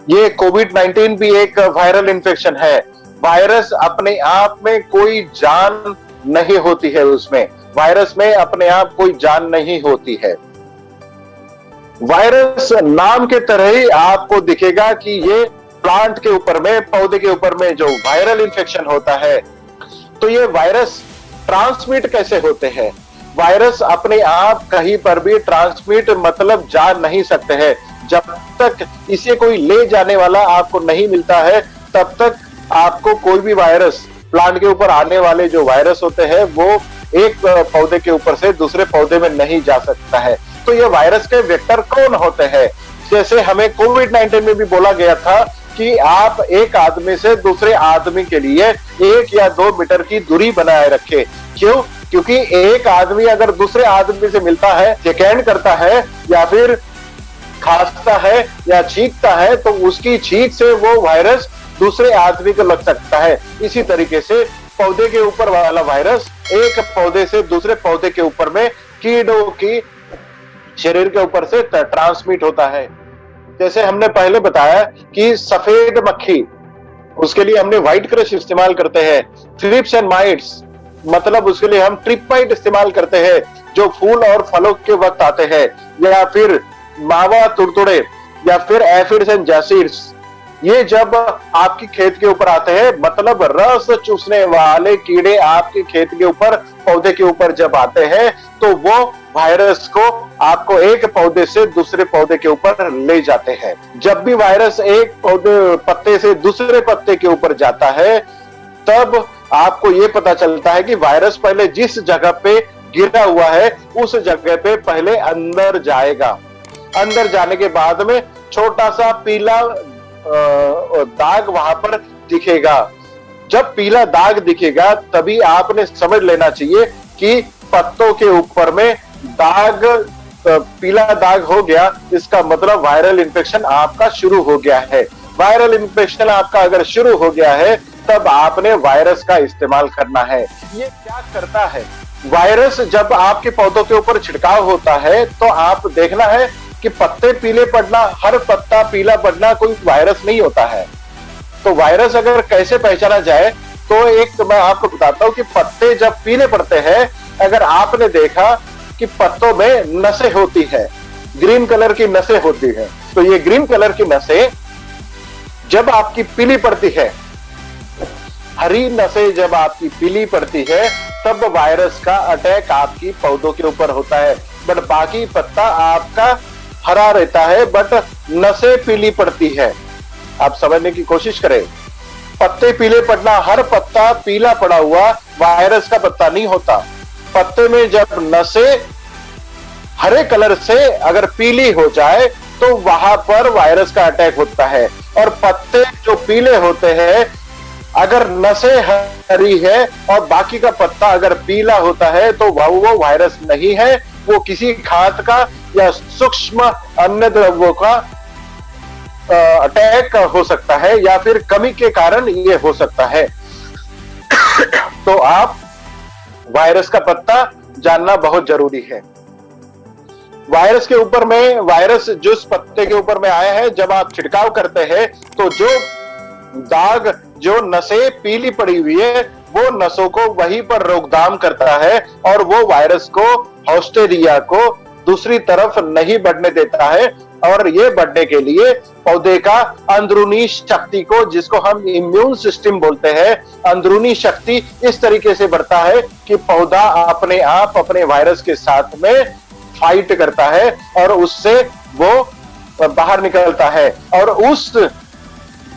ये कोविड 19 भी एक वायरल इन्फेक्शन है। वायरस अपने आप में कोई जान नहीं होती है, उसमें वायरस में अपने आप कोई जान नहीं होती है। वायरस नाम के तरह ही आपको दिखेगा कि ये प्लांट के ऊपर में, पौधे के ऊपर में जो वायरल इन्फेक्शन होता है। तो ये वायरस ट्रांसमिट कैसे होते हैं? वायरस अपने आप कहीं पर भी ट्रांसमिट मतलब जा नहीं सकते हैं। जब तक इसे कोई ले जाने वाला आपको नहीं मिलता है, तब तक आपको कोई भी वायरस, प्लांट के ऊपर आने वाले जो वायरस होते हैं, वो एक पौधे के ऊपर से दूसरे पौधे में नहीं जा सकता है। तो ये वायरस के वेक्टर कौन होते हैं? जैसे हमें कोविड 19 में भी बोला गया था कि आप एक आदमी से दूसरे आदमी के लिए 1 या 2 मीटर की दूरी बनाए रखें। क्यों? क्योंकि एक आदमी अगर दूसरे आदमी से मिलता है, सेकेंड करता है या फिर खांसता है या छींकता है, तो उसकी छींक से वो वायरस दूसरे आदमी को लग सकता है। इसी तरीके से पौधे के ऊपर वाला वायरस एक पौधे से दूसरे पौधे के ऊपर में कीड़ों की शरीर के ऊपर से ट्रांसमिट होता है। जैसे हमने पहले बताया कि सफेद मक्खी, उसके लिए हमने व्हाइट क्रश इस्तेमाल करते हैं। थ्रिप्स एंड माइट्स, मतलब उसके लिए हम ट्रिपाइट इस्तेमाल करते हैं, जो फूल और फलों के वक्त आते हैं। या फिर मावा तुड़तुड़े, या फिर एफिड्स एंड जैसिड्स, ये जब आपकी खेत के ऊपर आते हैं, मतलब रस चूसने वाले कीड़े आपके खेत के ऊपर, पौधे के ऊपर जब आते हैं, तो वो वायरस को आपको एक पौधे से दूसरे पौधे के ऊपर ले जाते हैं। जब भी वायरस एक पत्ते से दूसरे पत्ते के ऊपर जाता है, तब आपको ये पता चलता है कि वायरस पहले जिस जगह पे गिरा हुआ है, उस जगह पे पहले अंदर जाएगा। अंदर जाने के बाद में छोटा सा पीला दाग वहां पर दिखेगा। जब पीला दाग दिखेगा, तभी आपने समझ लेना चाहिए कि पत्तों के ऊपर में दाग, पीला दाग हो गया, इसका मतलब वायरल इन्फेक्शन आपका शुरू हो गया है। वायरल इन्फेक्शन आपका अगर शुरू हो गया है, तब आपने वायरस का इस्तेमाल करना है। ये क्या करता है? वायरस जब आपके पौधों के ऊपर छिड़काव होता है, तो आप देखना है कि पत्ते पीले पड़ना, हर पत्ता पीला पड़ना कोई वायरस नहीं होता है। तो वायरस अगर कैसे पहचाना जाए, तो एक मैं आपको बताता हूं कि पत्ते जब पीले पड़ते हैं, अगर आपने देखा कि पत्तों में नसें होती है, ग्रीन कलर की नसें होती है, तो ये ग्रीन कलर की नसें जब आपकी पीली पड़ती है, हरी नसें जब आपकी पीली पड़ती है, तब वायरस का अटैक आपकी पौधों के ऊपर होता है। बट बाकी पत्ता आपका हरा रहता है, बट नसें पीली पड़ती है। आप समझने की कोशिश करें, पत्ते पीले पड़ना, हर पत्ता पीला पड़ा हुआ वायरस का पत्ता नहीं होता। पत्ते में जब नसें हरे कलर से अगर पीली हो जाए, तो वहां पर वायरस का अटैक होता है। और पत्ते जो पीले होते हैं, अगर नसें हरी है और बाकी का पत्ता अगर पीला होता है, तो वो वायरस नहीं है, वो किसी खाद का या सूक्ष्म अन्य द्रव्यों का अटैक हो सकता है, या फिर कमी के कारण ये हो सकता है। तो आप वायरस का पत्ता जानना बहुत जरूरी है। वायरस के ऊपर में, वायरस जिस पत्ते के ऊपर में आया है, जब आप छिड़काव करते हैं, तो जो दाग, जो नसें पीली पड़ी हुई है, वो नसों को वहीं पर रोकथाम करता है, और वो वायरस को, ऑस्ट्रेलिया को दूसरी तरफ नहीं बढ़ने देता है। और ये बढ़ने के लिए पौधे का अंदरूनी शक्ति को, जिसको हम इम्यून सिस्टम बोलते हैं, अंदरूनी शक्ति इस तरीके से बढ़ता है कि पौधा अपने आप अपने वायरस के साथ में फाइट करता है, और उससे वो बाहर निकलता है। और उस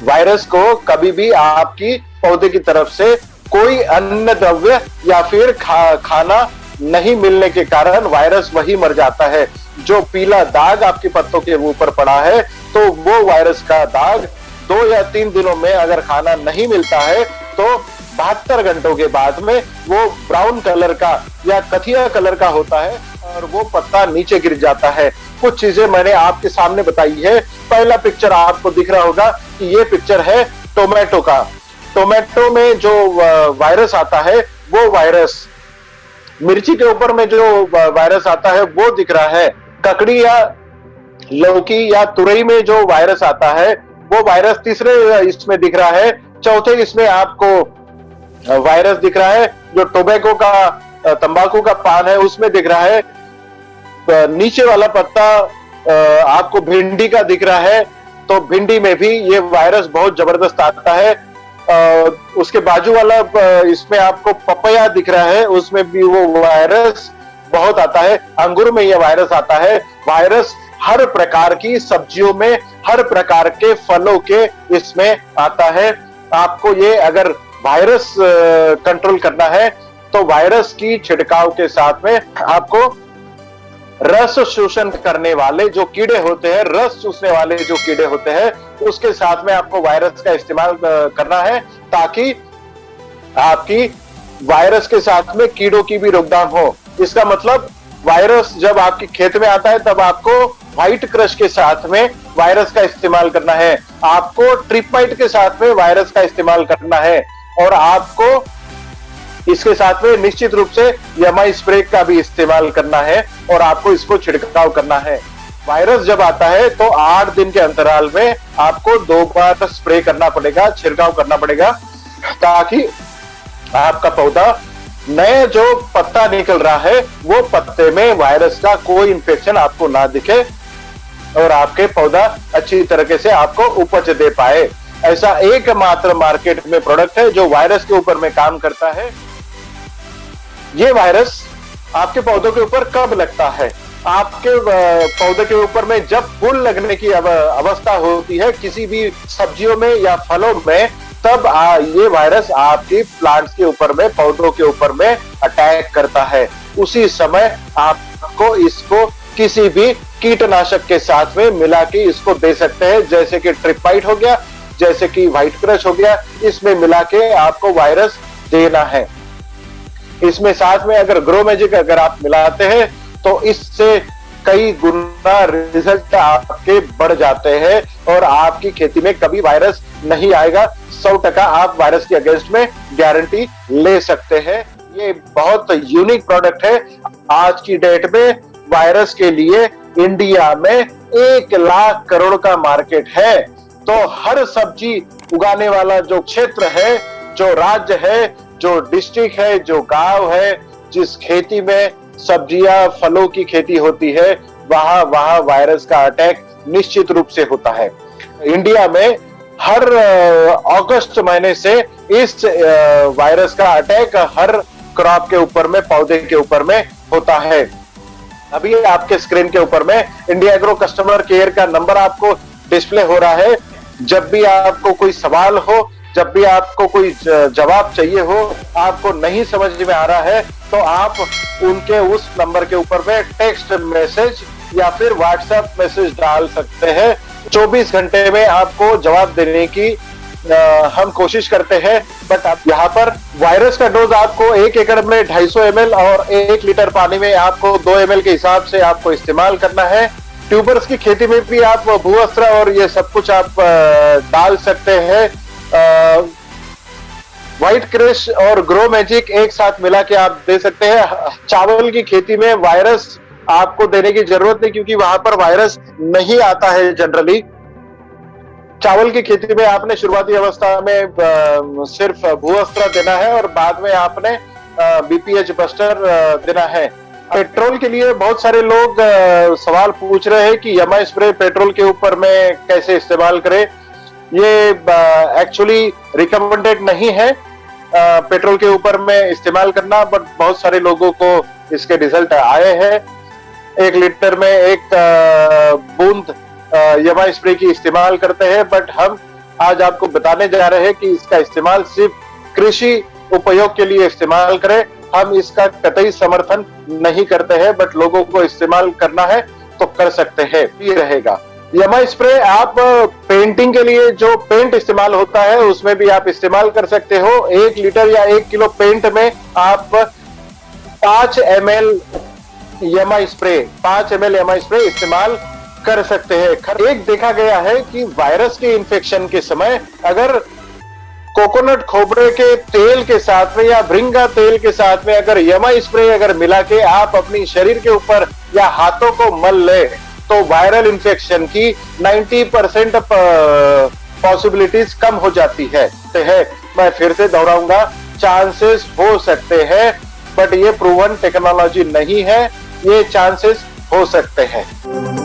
वायरस को कभी भी आपकी पौधे की तरफ से कोई अन्य द्रव्य या फिर खाना नहीं मिलने के कारण वायरस वही मर जाता है। जो पीला दाग आपके पत्तों के ऊपर पड़ा है, तो वो वायरस का दाग 2 या 3 दिनों में अगर खाना नहीं मिलता है, तो 72 घंटों के बाद में वो ब्राउन कलर का या कथिया कलर का होता है, और वो पत्ता नीचे गिर जाता है। कुछ चीजें मैंने आपके सामने बताई है। पहला पिक्चर आपको दिख रहा होगा कि ये पिक्चर है टोमेटो का। टोमेटो में जो वायरस आता है, वो वायरस, मिर्ची के ऊपर में जो वायरस आता है वो दिख रहा है। ककड़ी या लौकी या तुरई में जो वायरस आता है, वो वायरस तीसरे इसमें दिख रहा है। चौथे इसमें आपको वायरस दिख रहा है जो टोबैको का, तंबाकू का पान है उसमें दिख रहा है। नीचे वाला पत्ता आपको भिंडी का दिख रहा है, तो भिंडी में भी ये वायरस बहुत जबरदस्त आता है। उसके बाजू वाला इसमें आपको पपैया दिख रहा है, उसमें भी वो वायरस बहुत आता है। अंगूर में ये वायरस आता है। वायरस हर प्रकार की सब्जियों में, हर प्रकार के फलों के इसमें आता है। आपको ये अगर वायरस कंट्रोल करना है तो वायरस की छिड़काव के साथ में आपको रस शोषण करने वाले जो कीड़े होते हैं, रस चूसने वाले जो कीड़े होते हैं, उसके साथ में आपको वायरस का इस्तेमाल करना है, ताकि आपकी वायरस के साथ में कीड़ों की भी रोकथाम हो। इसका मतलब वायरस जब आपकी खेत में आता है तब आपको व्हाइट क्रश के साथ में वायरस का इस्तेमाल करना है, आपको ट्रिपमाइट के साथ में वायरस का इस्तेमाल करना है, और आपको इसके साथ में निश्चित रूप से यमाई स्प्रे का भी इस्तेमाल करना है, और आपको इसको छिड़काव करना है। वायरस जब आता है तो 8 दिन के अंतराल में आपको 2 बार स्प्रे करना पड़ेगा, छिड़काव करना पड़ेगा, ताकि आपका पौधा नए जो पत्ता निकल रहा है वो पत्ते में वायरस का कोई इंफेक्शन आपको ना दिखे और आपके पौधा अच्छी तरीके से आपको उपज दे पाए। ऐसा एकमात्र मार्केट में प्रोडक्ट है जो वायरस के ऊपर में काम करता है। ये वायरस आपके पौधों के ऊपर कब लगता है? आपके पौधे के ऊपर में जब फूल लगने की अवस्था होती है किसी भी सब्जियों में या फलों में, तब ये वायरस आपकी प्लांट्स के ऊपर में, पौधों के ऊपर में अटैक करता है। उसी समय आपको इसको किसी भी कीटनाशक के साथ में मिला के इसको दे सकते हैं, जैसे कि ट्रिपाइट हो गया, जैसे कि व्हाइट क्रश हो गया, इसमें मिला के आपको वायरस देना है। इसमें साथ में अगर ग्रो मैजिक अगर आप मिलाते हैं तो इससे कई गुना रिजल्ट आपके बढ़ जाते हैं और आपकी खेती में कभी वायरस नहीं आएगा। 100% आप वायरस के अगेंस्ट में गारंटी ले सकते हैं। ये बहुत यूनिक प्रोडक्ट है। आज की डेट में वायरस के लिए इंडिया में 1 लाख करोड़ का मार्केट है। तो हर सब्जी उगाने वाला जो क्षेत्र है, जो राज्य है, जो डिस्ट्रिक्ट है, जो गांव है, जिस खेती में सब्जियां फलों की खेती होती है, वहां वायरस का अटैक निश्चित रूप से होता है। इंडिया में हर अगस्त महीने से इस वायरस का अटैक हर क्रॉप के ऊपर में, पौधे के ऊपर में होता है। अभी आपके स्क्रीन के ऊपर में इंडिया एग्रो कस्टमर केयर का नंबर आपको डिस्प्ले हो रहा है। जब भी आपको कोई सवाल हो, जब भी आपको कोई जवाब चाहिए हो, आपको नहीं समझ में आ रहा है, तो आप उनके उस नंबर के ऊपर में टेक्स्ट मैसेज या फिर व्हाट्सएप मैसेज डाल सकते हैं। 24 घंटे में आपको जवाब देने की हम कोशिश करते हैं। बट अब यहाँ पर वायरस का डोज आपको 1 एकड़ में 250 ml और 1 लीटर पानी में आपको 2 ml के हिसाब से आपको इस्तेमाल करना है। ट्यूबर्स की खेती में भी आप भूअस्त्र और ये सब कुछ आप डाल सकते हैं। व्हाइट क्रश और ग्रो मैजिक एक साथ मिला के आप दे सकते हैं। चावल की खेती में वायरस आपको देने की जरूरत नहीं, क्योंकि वहां पर वायरस नहीं आता है जनरली। चावल की खेती में आपने शुरुआती अवस्था में सिर्फ भूअस्त्र देना है और बाद में आपने बीपीएच बस्टर देना है। पेट्रोल के लिए बहुत सारे लोग सवाल पूछ रहे हैं कि यमाई स्प्रे पेट्रोल के ऊपर में कैसे इस्तेमाल करें। ये एक्चुअली रिकमेंडेड नहीं है पेट्रोल के ऊपर में इस्तेमाल करना, बट बहुत सारे लोगों को इसके रिजल्ट आए हैं। 1 लीटर में 1 बूंद यमाई स्प्रे की इस्तेमाल करते हैं, बट हम आज आपको बताने जा रहे हैं कि इसका इस्तेमाल सिर्फ कृषि उपयोग के लिए इस्तेमाल करें। हम इसका कतई समर्थन नहीं करते हैं, बट लोगों को इस्तेमाल करना है तो कर सकते हैं, ये रहेगा। यमाई स्प्रे आप पेंटिंग के लिए जो पेंट इस्तेमाल होता है उसमें भी आप इस्तेमाल कर सकते हो। 1 लीटर या 1 किलो पेंट में आप 5 ml यमाई स्प्रे इस्तेमाल कर सकते हैं। एक देखा गया है कि वायरस के इन्फेक्शन के समय अगर कोकोनट खोपरे के तेल के साथ में या भृंगा तेल के साथ में अगर यमाई स्प्रे अगर मिला के आप अपनी शरीर के ऊपर या हाथों को मल ले, तो वायरल इन्फेक्शन की 90% पॉसिबिलिटीज कम हो जाती है। मैं फिर से दोहराऊंगा, चांसेस हो सकते हैं, बट ये प्रूवन टेक्नोलॉजी नहीं है, ये चांसेस हो सकते हैं।